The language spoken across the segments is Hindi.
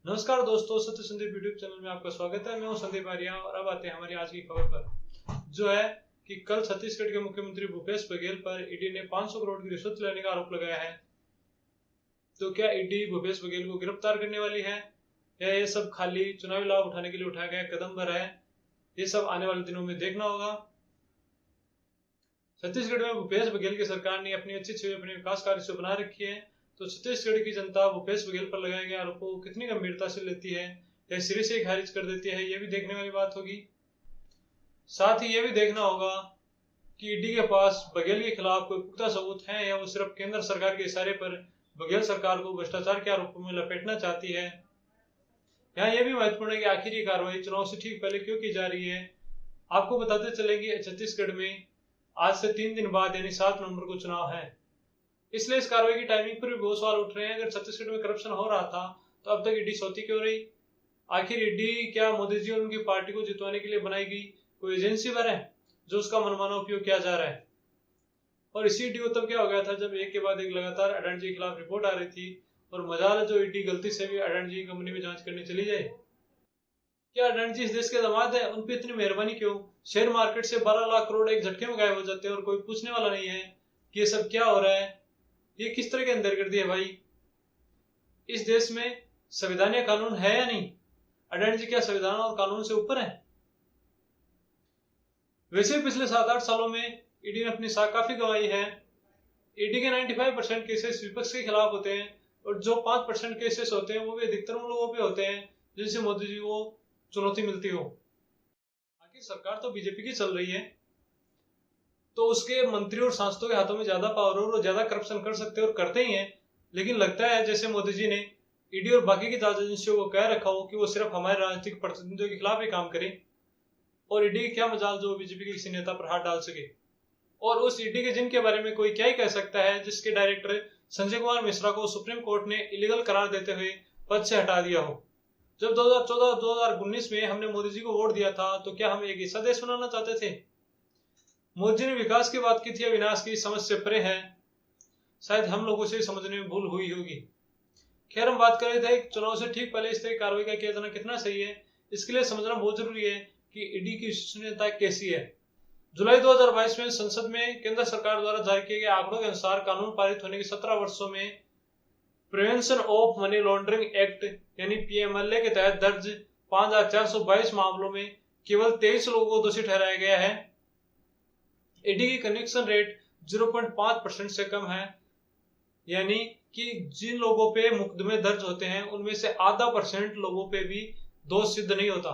नमस्कार दोस्तों, सत्य संदीप यूट्यूब चैनल में आपका स्वागत है। मैं हूं संदीप आर्या और अब आते हैं हमारी आज की खबर पर, जो है कि कल छत्तीसगढ़ के मुख्यमंत्री भूपेश बघेल पर ईडी ने 500 करोड़ की रिश्वत लेने का आरोप लगाया है। तो क्या ईडी भूपेश बघेल को गिरफ्तार करने वाली है या ये सब खाली चुनावी लाभ उठाने के लिए उठाया गया कदम भर है? ये सब आने वाले दिनों में देखना होगा। छत्तीसगढ़ में भूपेश बघेल की सरकार ने अपनी अच्छी छवि अपने विकास कार्य से बना रखी है। तो छत्तीसगढ़ की जनता भूपेश बघेल पर लगाए गए आरोपों को कितनी गंभीरता से लेती है या सिरे से खारिज कर देती है, यह भी देखने वाली बात होगी। साथ ही यह भी देखना होगा कि ईडी के पास बघेल के खिलाफ कोई पुख्ता सबूत है या वो सिर्फ केंद्र सरकार के इशारे पर बघेल सरकार को भ्रष्टाचार के आरोपों में लपेटना चाहती है। यहाँ यह भी महत्वपूर्ण है कि आखिर ये कार्रवाई चुनाव से ठीक पहले क्यों की जा रही है। आपको बताते चलेंगे छत्तीसगढ़ में आज से 3 दिन बाद यानी 7 नवंबर को चुनाव है, इसलिए इस कार्रवाई की टाइमिंग पर भी बहुत सवाल उठ रहे हैं। अगर छत्तीसगढ़ में करप्शन हो रहा था तो अब तक ईडी सोती क्यों रही? आखिर ईडी क्या मोदी जी और उनकी पार्टी को जितवाने के लिए बनाई गई कोई एजेंसी पर है जो उसका मनमाना उपयोग किया जा रहा है? और इसी ईडी को तब क्या हो गया था जब एक के बाद एक लगातार अडानी जी के खिलाफ रिपोर्ट आ रही थी और मजाल है जो ईडी गलती से भी अडानी जी की कंपनी में जांच करने चली जाए। क्या अडानी जी इस देश के दामाद है? उन पर इतनी मेहरबानी क्यों? शेयर मार्केट से 12 लाख करोड़ एक झटके में गायब हो जाते हैं और कोई पूछने वाला नहीं है कि ये सब क्या हो रहा है। ये किस तरह के अंदर कर दिया भाई? इस देश में संविधान या कानून है या नहीं? अडानी जी क्या संविधान और कानून से ऊपर है? वैसे पिछले 7-8 सालों में ईडी ने अपनी साख काफी गंवाई है। ईडी के 95% केसेस विपक्ष के खिलाफ होते हैं और जो 5% केसेस होते हैं वो भी अधिकतर उन लोगों पे होते हैं जिनसे मोदी जी को चुनौती मिलती हो। आखिर सरकार तो बीजेपी की चल रही है, तो उसके मंत्री और सांसदों के हाथों में ज्यादा पावर और वो ज्यादा करप्शन कर सकते हैं और करते ही हैं। लेकिन लगता है जैसे मोदी जी ने ईडी और बाकी की जांच एजेंसियों को कह रखा हो कि वो सिर्फ हमारे राजनीतिक प्रतिद्वंदियों के खिलाफ ही काम करें। और ईडी की क्या मजाल जो बीजेपी के किसी नेता पर हाथ डाल सके। और उस ईडी के जिनके बारे में कोई क्या ही कह सकता है, जिसके डायरेक्टर संजय कुमार मिश्रा को सुप्रीम कोर्ट ने इलीगल करार देते हुए पद से हटा दिया हो। जब 2014-2019 में हमने मोदी जी को वोट दिया था तो क्या हम एक ऐसा देश बनाना चाहते थे? मोदी जी ने विकास की बात की थी या विनाश की, समझ से परे है। शायद हम लोगों से समझने में भूल हुई होगी। खैर, हम बात कर रहे थे चुनाव से ठीक पहले इस तरह की कार्रवाई का किया जाना कितना सही है। इसके लिए समझना बहुत जरूरी है कि ईडी की विश्वसनीयता कैसी है। जुलाई 2022 में संसद में केंद्र सरकार द्वारा जारी किए गए आंकड़ों के अनुसार कानून पारित होने के 17 वर्षों में prevention of money laundering act यानी पीएमएलए के तहत दर्ज 5422 मामलों में केवल 23 लोगों को दोषी ठहराया गया है। ईडी की कन्विक्शन रेट 0.5% से कम है, यानी कि जिन लोगों पे मुकदमे दर्ज होते हैं उनमें से आधा % लोगों पे भी दोष सिद्ध नहीं होता।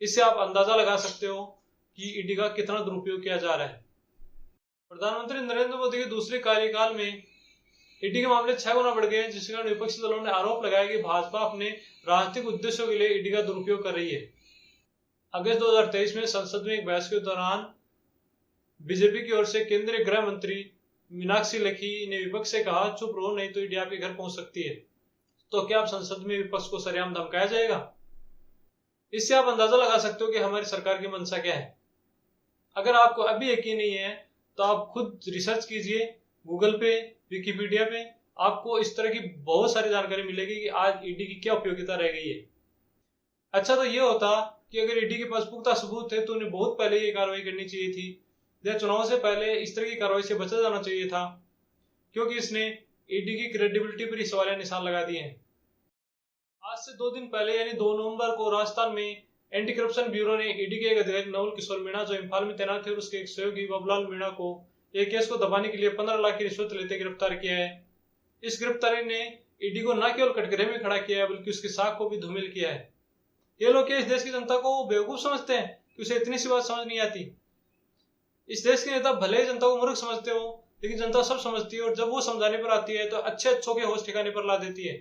इससे आप अंदाजा लगा सकते हो कि ईडी का कितना दुरुपयोग किया जा रहा है। प्रधानमंत्री नरेंद्र मोदी के दूसरे कार्यकाल में ईडी के मामले 6 गुना बढ़ गए, जिसके कारण विपक्षी दलों ने आरोप लगाया कि भाजपा अपने राजनीतिक उद्देश्यों के लिए ईडी का दुरुपयोग कर रही है। अगस्त 2023 में संसद में एक बहस के दौरान बीजेपी की ओर से केंद्रीय गृह मंत्री मीनाक्षी लेखी ने विपक्ष से कहा, चुप रहो नहीं तो ईडी आपके घर पहुंच सकती है। तो क्या आप संसद में विपक्ष को सरेआम धमकाया जाएगा? इससे आप अंदाजा लगा सकते हो कि हमारी सरकार की मंशा क्या है। अगर आपको अभी यकीन नहीं है तो आप खुद रिसर्च कीजिए गूगल पे, विकिपीडिया पे। आपको इस तरह की बहुत सारी जानकारी मिलेगी कि आज ईडी की क्या उपयोगिता रह गई है। अच्छा, तो ये होता कि अगर ईडी के पास पुख्ता सबूत है तो उन्हें बहुत पहले ये कार्रवाई करनी चाहिए थी या चुनाव से पहले इस तरह की कार्रवाई से बचा जाना चाहिए था, क्योंकि इसने ईडी की क्रेडिबिलिटी पर ही सवालिया निशान लगा दिए हैं। आज से 2 दिन पहले यानी 2 नवंबर को राजस्थान में एंटी करप्शन ब्यूरो ने ईडी के एक अधिकारी नवल किशोर मीणा जो इम्फाल में तैनात थे और उसके एक सहयोगी बाबूलाल मीणा को एक केस को दबाने के लिए 15 लाख की रिश्वत लेते गिरफ्तार किया है। इस गिरफ्तारी ने ईडी को न केवल कटघरे में खड़ा किया है बल्कि उसकी साख को भी धूमिल किया है। ये लोग इस देश की जनता को बेवकूफ समझते हैं कि उसे इतनी सी बात समझ नहीं आती। इस देश के नेता भले ही जनता को मूर्ख समझते हो, लेकिन जनता सब समझती है और जब वो समझाने पर आती है तो अच्छे अच्छों के होश ठिकाने पर ला देती है।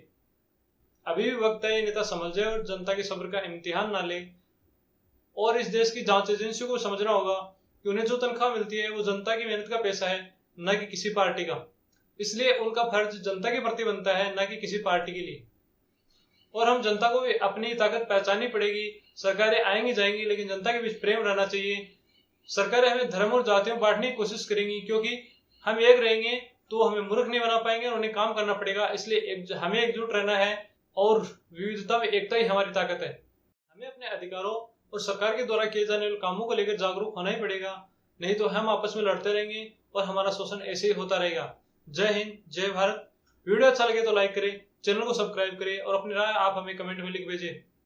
अभी भी वक्त है ये नेता समझ जाए और जनता के सब्र का इम्तिहान ना ले। और इस देश की जांच एजेंसियों को समझना होगा कि उन्हें जो तनख्वाह मिलती है वो जनता की मेहनत का पैसा है, न कि किसी पार्टी का। इसलिए उनका फर्ज जनता के प्रति बनता है, न कि किसी पार्टी के लिए। और हम जनता को भी अपनी ताकत पहचाननी पड़ेगी। सरकारें आएंगी जाएंगी, लेकिन जनता के बीच प्रेम रहना चाहिए। सरकारें हमें धर्म और जातियों में बांटने की कोशिश करेंगी, क्योंकि हम एक रहेंगे तो हमें मूर्ख नहीं बना पाएंगे और उन्हें काम करना पड़ेगा। इसलिए हमें एकजुट रहना है, और विविधता में एकता ही हमारी ताकत है। हमें अपने अधिकारों और सरकार के द्वारा किए जाने वाले कामों को लेकर जागरूक होना ही पड़ेगा, नहीं तो हम आपस में लड़ते रहेंगे और हमारा शोषण ऐसे ही होता रहेगा। जय हिंद, जय भारत। वीडियो अच्छा लगे तो लाइक करें, चैनल को सब्सक्राइब करें और अपनी राय आप हमें कमेंट में लिख भेजें।